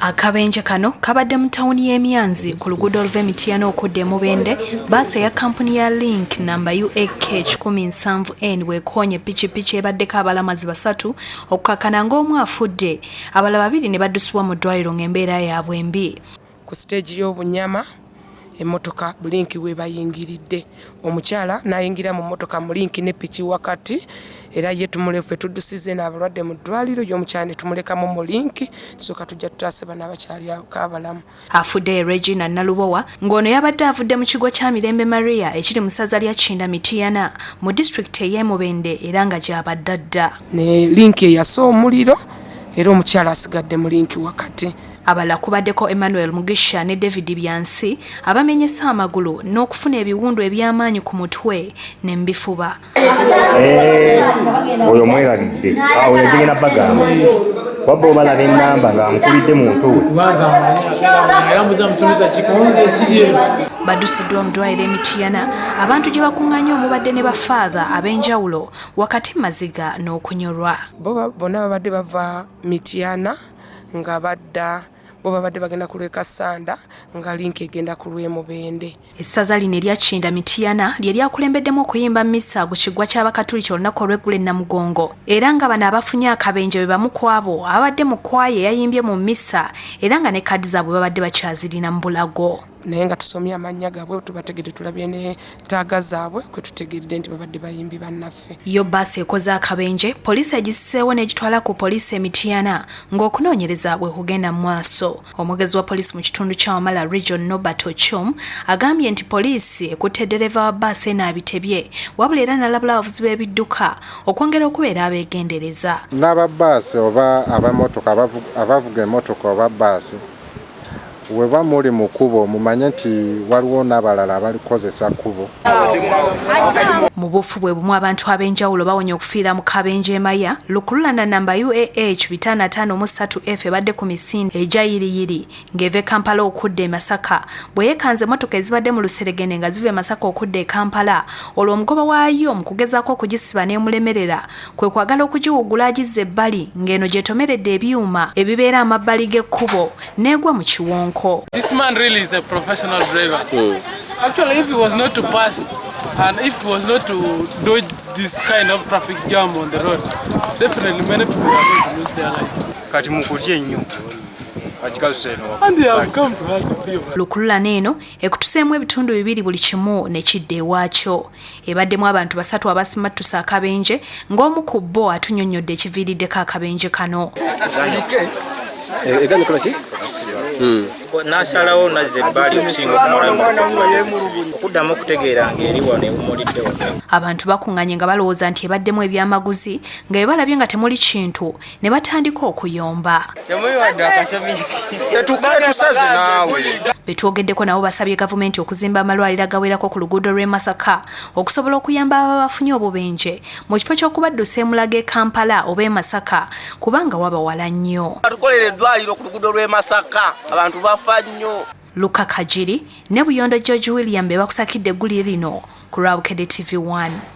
Akabenje kano kabadde mu tawuni y'Emyanzi ku luguudo oluva Mityana okudda e Mubende. Baasi ya kampuni ya Link namba UAK 17N weekoonye pikipiki ebaddeko abalamazi 3 okukakana ng'omu afudde, abalala 2 ne baddusibwa mu ddwaliro ng'embeera yaabwe mbi. Ku stage y'obunyama emotoka Link we bayingiridde, omukyala n'ayingira mu motoka mu Link ne piki wakati, era ye tumulefe tuddusize n'abalwadde mu ddwaliro y'omukyala ne tumulekamu mu Link tusooka tujja tutaseba n'abakyali abalamu. Afudde Regina Nalubowa ng'ono yabadde avudde mu kigo kya Mirembe Maria ekiri mu ssaza lya Kinda Mityana mu district ey'e Mubende era nga gy'abadde adda. Ne Link eyasa omuliro era omukyala asigadde mu Link wakati. Abala kubaddeko Emmanuel Mugisha ne David Byansi abamenyesa amagulu n'okufuna ebiwundu eby'amaanyi ku mutwe n'embifuba. Oyo mwerabidde awo yagenda bagamba wabba obalaba ennamba nga nkulidde muntu we. Baddusiddwa mu ddwaliro e Mityana abantu gye bakuŋŋaanya omubadde ne bafaatha ab'enjawulo wakati Maziga n'okunyolwa. Bonna babadde bava Mityana nga badda bo babadde bagenda ku Lwekasanda nga Link egenda ku Lwemubende. Essaza lino erya Kinda Mityana lye lyakulembeddemu okuyimba misa ku kiggwa ky'Abakatuliki olunaku olw'eggulo e Namugongo, era nga bano abafunye akabenje be bamu ku abo abadde mu kwaya eyayimbye mu misa era nga ne kadi zaabwe babadde bakyazirina mu bulago. Naye nga tusomye amannya gaabwe tubategedde tulabye ne taaga zaabwe kwe tutegeredde nti babadde bayimbi bannaffe. Yo baasi ekoze akabenje poliisi egiseewo n'egitwala ku poliisi e Mityana ng'okunoonyereza bwe kugenda mu maaso. Omwogezi wa poliisi mu kitundu kya Wamala Region Norbert Ochum agambye nti poliisi ekutte ddereva wa baasi enaabitebye wabula era n'alabula abavuzi b'ebidduka okwongera okubeera abeegendereza. N'aba baasi oba abamotoka abavuga emmotoka oba baasi weba muri mu kkubo mumanye nti waliwo n'abalala abalikozesa kkubo. Mu bufu bwe bumu abantu ab'enjawulo bawonye okufiira mu kabenje Maya lukululana namba UAH 553F ebadde ku misinde egyayiriyiri ng'eva e Kampala okudda e Masaka bwe yeekanze emmotoka ezibadde mu luseregende nga ziva e Masaka okudda e Kampala, olwo omugoba waayo mu kugezaako okugisiba n'emulemerera kwe kwagala okugiwugula agizza ebbali ng'eno gyetomeredde ebyuma ebibeera amabbali g'ekkubo n'egwa mu kiwonko. This man really is a professional driver. Actually, if he was not to pass and if he was not to dodge this kind of traffic jam on the road, definitely many people are going to lose their life. Kati mukutye nnyo. And they have come to us. Lukululana eno ekutuseemu ebitundu 2 buli kimu ne kidde ewaakyo. Ebaddemu abantu 3 abasimattusa akabenje ng'omu ku bo atunnyonnyodde ekiviiriddeko akabenje kano. Nasalawo nazze ebbali okusinga okumala okuddamu okutegeera ng'eri wano ewummulidde wano. Abantu bakuŋŋanye nga balowooza nti ebaddemu ebyamaguzi nga bwe balabye nga temuli kintu ne batandika okuyomba. Tusaze naawe. Betwogeddeko nabo basabye gavumenti okuzimba amalwaliro agawerako ku luguudo lw'e Masaka okusobola okuyamba abo abafunye obubenje mu kifo ky'okubaddusa emulaga e Kampala oba e Masaka kubanga waba wala nnyo. Tukolere eddwaliro ku luguudo lw'e Masaka abantu bafa nnyo. Luka Kajiri ne Buyondo George William be bakusakidde eggulire lino ku Rwabukedde TV1.